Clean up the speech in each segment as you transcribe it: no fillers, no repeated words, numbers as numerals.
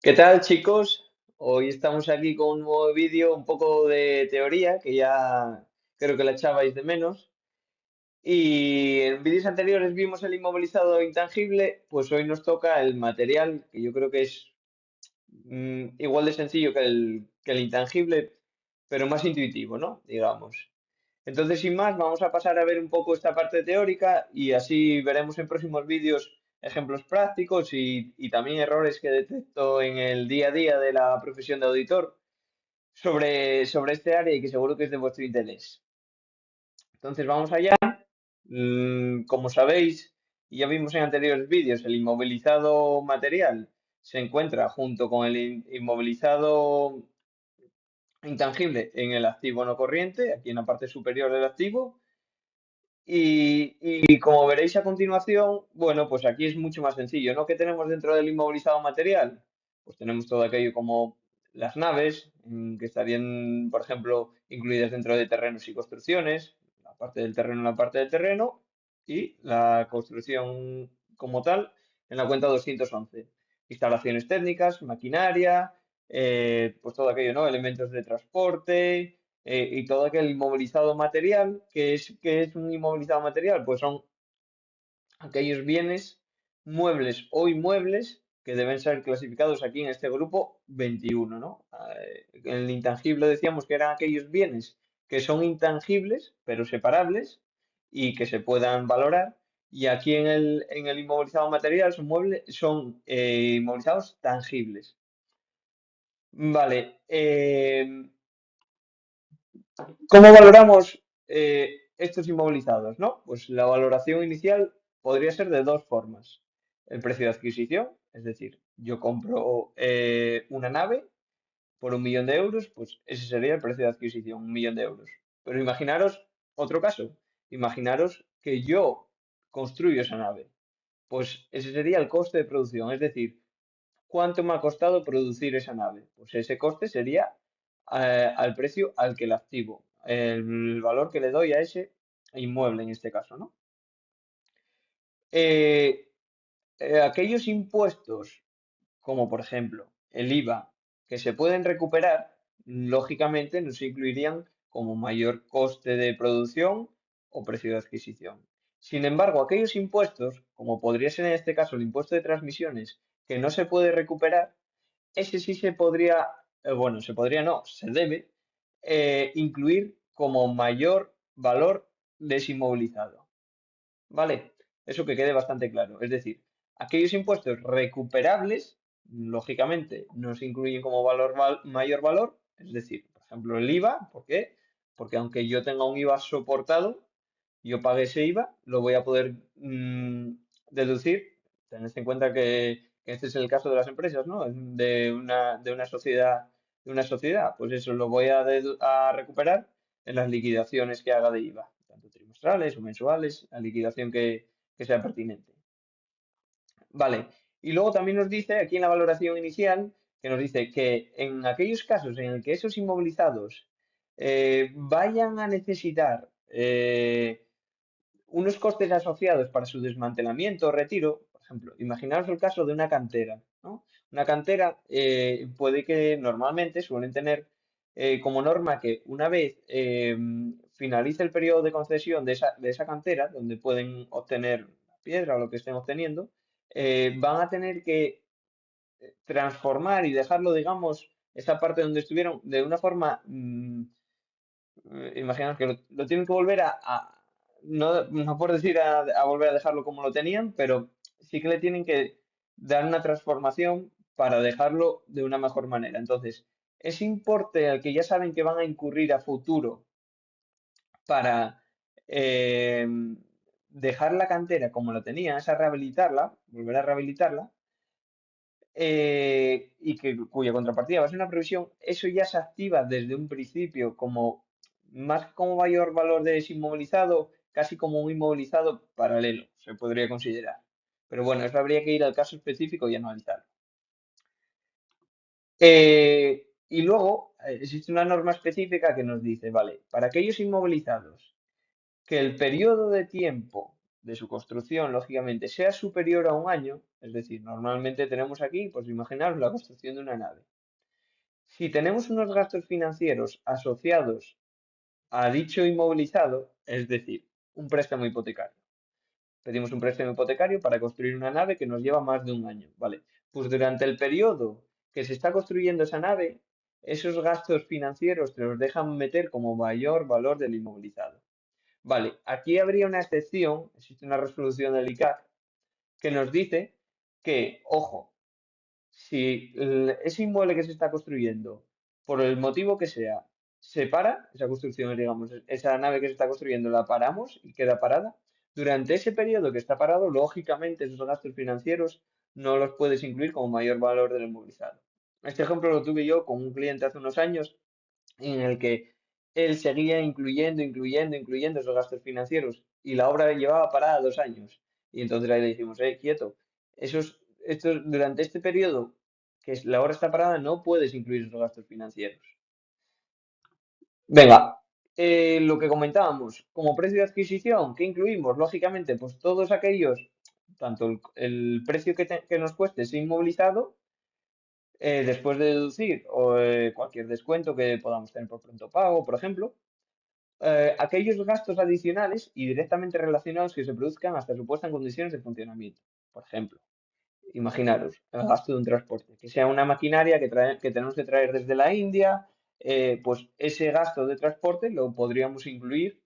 ¿Qué tal, chicos? Hoy estamos aquí con un nuevo vídeo, un poco de teoría, que ya creo que la echabais de menos. Y en vídeos anteriores vimos el inmovilizado intangible, pues hoy nos toca el material, que yo creo que es igual de sencillo que el intangible, pero más intuitivo, ¿no? Digamos. Entonces, sin más, vamos a pasar a ver un poco esta parte teórica y así veremos en próximos vídeos ejemplos prácticos y también errores que detecto en el día a día de la profesión de auditor sobre este área y que seguro que es de vuestro interés. Entonces, vamos allá. Como sabéis, y ya vimos en anteriores vídeos, el inmovilizado material se encuentra junto con el inmovilizado intangible en el activo no corriente, aquí en la parte superior del activo. Y como veréis a continuación, bueno, pues aquí es mucho más sencillo, ¿no? ¿Qué tenemos dentro del inmovilizado material? Pues tenemos todo aquello como las naves, que estarían, por ejemplo, incluidas dentro de terrenos y construcciones, la parte del terreno en la parte del terreno, y la construcción como tal en la cuenta 211. Instalaciones técnicas, maquinaria, pues todo aquello, ¿no? Elementos de transporte y todo aquel inmovilizado material. ¿Qué es un inmovilizado material? Pues son aquellos bienes, muebles o inmuebles que deben ser clasificados aquí en este grupo 21, ¿no? En el intangible decíamos que eran aquellos bienes que son intangibles, pero separables y que se puedan valorar. Y aquí en el inmovilizado material son inmovilizados tangibles. Vale. ¿Cómo valoramos estos inmovilizados, no? Pues la valoración inicial podría ser de dos formas. El precio de adquisición, es decir, yo compro una nave por 1 millón de euros, pues ese sería el precio de adquisición, 1 millón de euros. Pero imaginaros otro caso. Imaginaros que yo construyo esa nave. Pues ese sería el coste de producción, es decir, ¿cuánto me ha costado producir esa nave? Pues ese coste sería al precio al que la activo, el valor que le doy a ese inmueble en este caso, ¿no? Eh, Aquellos impuestos, como por ejemplo el IVA, que se pueden recuperar, lógicamente no se incluirían como mayor coste de producción o precio de adquisición. Sin embargo, aquellos impuestos, como podría ser en este caso el impuesto de transmisiones, que no se puede recuperar, ese sí se podría, bueno, se podría no, se debe incluir como mayor valor desinmovilizado. ¿Vale? Eso que quede bastante claro. Es decir, aquellos impuestos recuperables, lógicamente, no se incluyen como mayor valor. Es decir, por ejemplo, el IVA. ¿Por qué? Porque aunque yo tenga un IVA soportado, yo pague ese IVA, lo voy a poder deducir. Tened en cuenta que este es el caso de las empresas, ¿no? De una sociedad. Pues eso lo voy a recuperar en las liquidaciones que haga de IVA, tanto trimestrales o mensuales, la liquidación que sea pertinente. Vale. Y luego también nos dice aquí en la valoración inicial, que nos dice que en aquellos casos en el que esos inmovilizados vayan a necesitar unos costes asociados para su desmantelamiento o retiro, por ejemplo, imaginaos el caso de una cantera, ¿no? Una cantera puede que normalmente suelen tener como norma que una vez finalice el periodo de concesión de esa cantera, donde pueden obtener piedra o lo que estén obteniendo, van a tener que transformar y dejarlo, digamos, esa parte donde estuvieron de una forma imaginaos que lo tienen que volver no por decir a volver a dejarlo como lo tenían, pero sí que le tienen que dar una transformación para dejarlo de una mejor manera. Entonces, ese importe al que ya saben que van a incurrir a futuro para eh, dejar la cantera como la tenían, esa rehabilitarla, volver a rehabilitarla, cuya contrapartida va a ser una previsión, eso ya se activa desde un principio como más como mayor valor de ese inmovilizado, casi como un inmovilizado paralelo, se podría considerar. Pero bueno, eso habría que ir al caso específico y analizarlo. Y luego existe una norma específica que nos dice, vale, para aquellos inmovilizados que el periodo de tiempo de su construcción, lógicamente, sea superior a un año, Es decir, normalmente tenemos aquí, pues imaginaros la construcción de una nave. Si tenemos unos gastos financieros asociados a dicho inmovilizado, es decir, un préstamo hipotecario. Pedimos un préstamo hipotecario para construir una nave que nos lleva más de un año, ¿vale? Pues durante el periodo que se está construyendo esa nave, esos gastos financieros te los dejan meter como mayor valor del inmovilizado. Vale, aquí habría una excepción, existe una resolución del ICAC que nos dice que, ojo, si ese inmueble que se está construyendo, por el motivo que sea, se para, esa construcción, digamos, esa nave que se está construyendo la paramos y queda parada, durante ese periodo que está parado, lógicamente esos gastos financieros no los puedes incluir como mayor valor del inmovilizado. Este ejemplo lo tuve yo con un cliente hace unos años en el que él seguía incluyendo esos gastos financieros y la obra llevaba parada 2 años. Y entonces ahí le dijimos, quieto, durante este periodo la obra está parada no puedes incluir esos gastos financieros. Venga, lo que comentábamos, como precio de adquisición, ¿qué incluimos? Lógicamente, pues todos aquellos, tanto el precio que nos cueste ese inmovilizado, después de deducir o cualquier descuento que podamos tener por pronto pago, por ejemplo, aquellos gastos adicionales y directamente relacionados que se produzcan hasta su puesta en condiciones de funcionamiento. Por ejemplo, imaginaros el gasto de un transporte, que sea una maquinaria que tenemos que traer desde la India, pues ese gasto de transporte lo podríamos incluir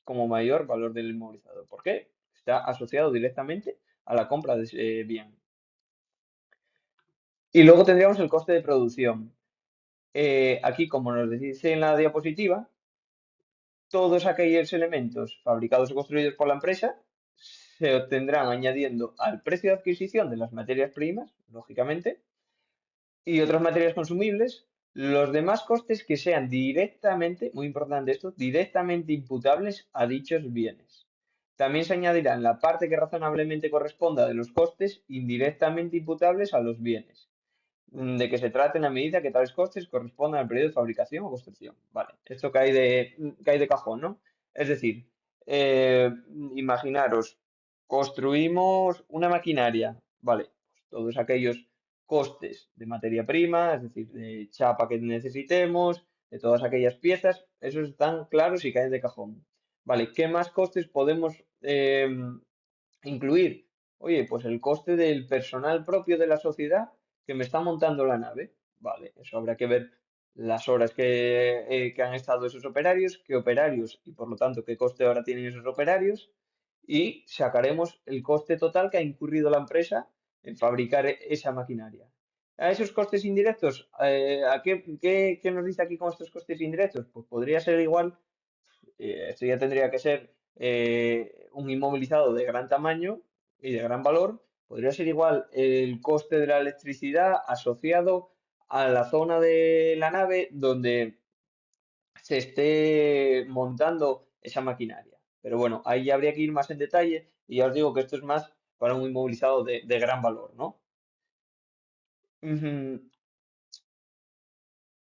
como mayor valor del inmovilizado. ¿Por qué? Está asociado directamente a la compra de ese bien. Y luego tendríamos el coste de producción. Aquí, como nos dice en la diapositiva, todos aquellos elementos fabricados o construidos por la empresa se obtendrán añadiendo al precio de adquisición de las materias primas, lógicamente, y otras materias consumibles, los demás costes que sean directamente, muy importante esto, directamente imputables a dichos bienes. También se añadirá en la parte que razonablemente corresponda de los costes indirectamente imputables a los bienes de que se trate en la medida que tales costes correspondan al periodo de fabricación o construcción. Vale, esto cae de cajón, ¿no? Es decir, eh, imaginaros, construimos una maquinaria, vale, pues todos aquellos costes de materia prima, es decir, de chapa que necesitemos, de todas aquellas piezas, esos están claros y caen de cajón. Vale, ¿qué más costes podemos incluir? Oye, pues el coste del personal propio de la sociedad que me está montando la nave. Vale, eso habrá que ver las horas que han estado esos operarios, qué operarios y por lo tanto qué coste ahora tienen esos operarios y sacaremos el coste total que ha incurrido la empresa en fabricar esa maquinaria. A esos costes indirectos, ¿qué nos dice aquí con estos costes indirectos? Pues podría ser igual, esto ya tendría que ser un inmovilizado de gran tamaño y de gran valor. Podría ser igual el coste de la electricidad asociado a la zona de la nave donde se esté montando esa maquinaria. Pero bueno, ahí ya habría que ir más en detalle y ya os digo que esto es más para un inmovilizado de gran valor, ¿no? Ujú.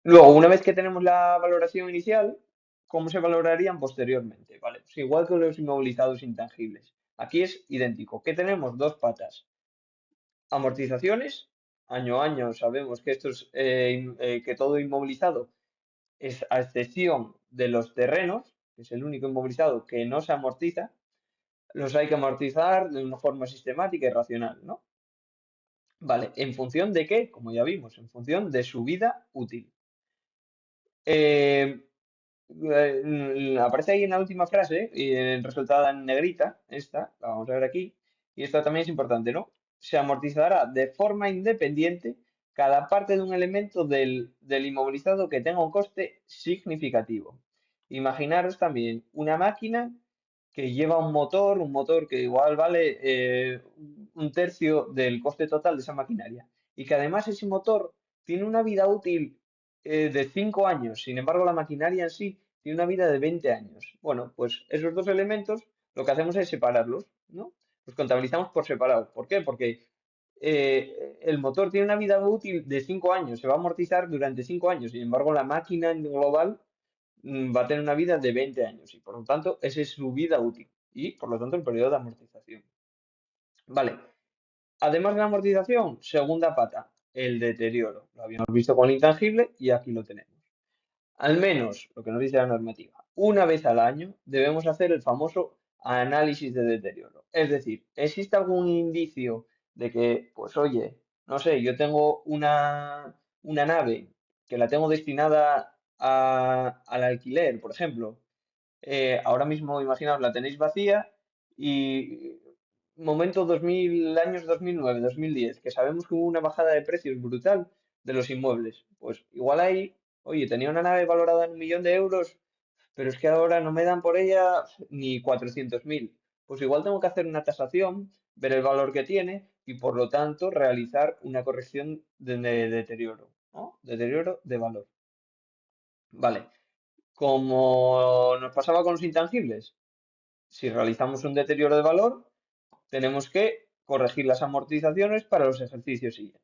Luego, una vez que tenemos la valoración inicial, ¿cómo se valorarían posteriormente? Vale, pues igual que los inmovilizados intangibles. Aquí es idéntico. ¿Qué tenemos? Dos patas. Amortizaciones. Año a año sabemos que que todo inmovilizado es a excepción de los terrenos, que es el único inmovilizado que no se amortiza, los hay que amortizar de una forma sistemática y racional, ¿no? Vale, ¿en función de qué? Como ya vimos, en función de su vida útil. Eh, Aparece ahí en la última frase, y resultada en negrita, esta, la vamos a ver aquí, y esto también es importante, ¿no? Se amortizará de forma independiente cada parte de un elemento del inmovilizado que tenga un coste significativo. Imaginaros también una máquina que lleva un motor que igual vale un tercio del coste total de esa maquinaria, y que además ese motor tiene una vida útil de 5 años. Sin embargo, la maquinaria en sí tiene una vida de 20 años. Bueno, pues esos dos elementos lo que hacemos es separarlos, ¿no? Los contabilizamos por separado. ¿Por qué? Porque el motor tiene una vida útil de 5 años, se va a amortizar durante 5 años. Sin embargo, la máquina en global va a tener una vida de 20 años y por lo tanto esa es su vida útil y por lo tanto el periodo de amortización. Vale, Además de la amortización, segunda pata, el deterioro. Lo habíamos visto con el intangible y aquí lo tenemos. Al menos, lo que nos dice la normativa, una vez al año debemos hacer el famoso análisis de deterioro. Es decir, ¿existe algún indicio de que, pues oye, no sé, yo tengo una nave que la tengo destinada al alquiler, por ejemplo? Ahora mismo, imaginaos, la tenéis vacía y momento 2000, años 2009, 2010, que sabemos que hubo una bajada de precios brutal de los inmuebles. Pues igual ahí, oye, tenía una nave valorada en 1 millón de euros, pero es que ahora no me dan por ella ni 400.000. Pues igual tengo que hacer una tasación, ver el valor que tiene y por lo tanto realizar una corrección de deterioro, ¿no? Deterioro de valor. Vale. Como nos pasaba con los intangibles, si realizamos un deterioro de valor, tenemos que corregir las amortizaciones para los ejercicios siguientes.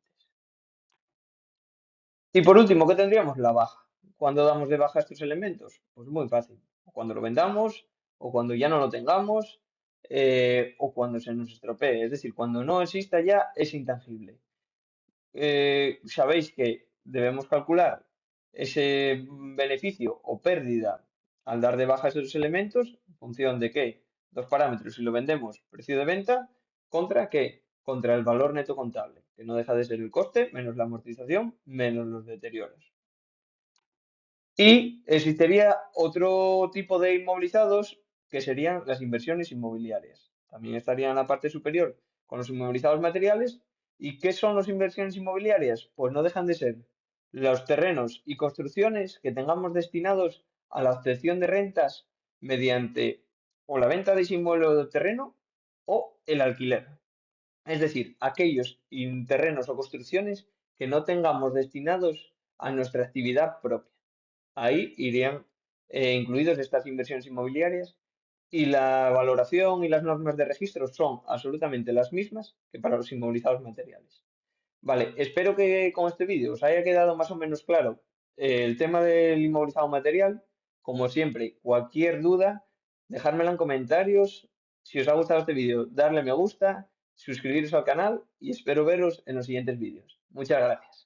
Y por último, ¿qué tendríamos? La baja. ¿Cuándo damos de baja estos elementos? Pues muy fácil. O cuando lo vendamos, o cuando ya no lo tengamos, o cuando se nos estropee. Es decir, cuando no exista ya es intangible. Sabéis que debemos calcular ese beneficio o pérdida al dar de baja esos elementos en función de qué, dos parámetros, si lo vendemos, precio de venta, contra qué, contra el valor neto contable, que no deja de ser el coste menos la amortización menos los deterioros. Y existiría otro tipo de inmovilizados que serían las inversiones inmobiliarias. También estarían en la parte superior con los inmovilizados materiales. ¿Y qué son las inversiones inmobiliarias? Pues no dejan de ser los terrenos y construcciones que tengamos destinados a la obtención de rentas mediante o la venta de ese inmueble o terreno o el alquiler. Es decir, aquellos terrenos o construcciones que no tengamos destinados a nuestra actividad propia. Ahí irían incluidos estas inversiones inmobiliarias y la valoración y las normas de registro son absolutamente las mismas que para los inmovilizados materiales. Vale, espero que con este vídeo os haya quedado más o menos claro el tema del inmovilizado material. Como siempre, cualquier duda, dejármela en comentarios. Si os ha gustado este vídeo, darle me gusta, suscribiros al canal y espero veros en los siguientes vídeos. Muchas gracias.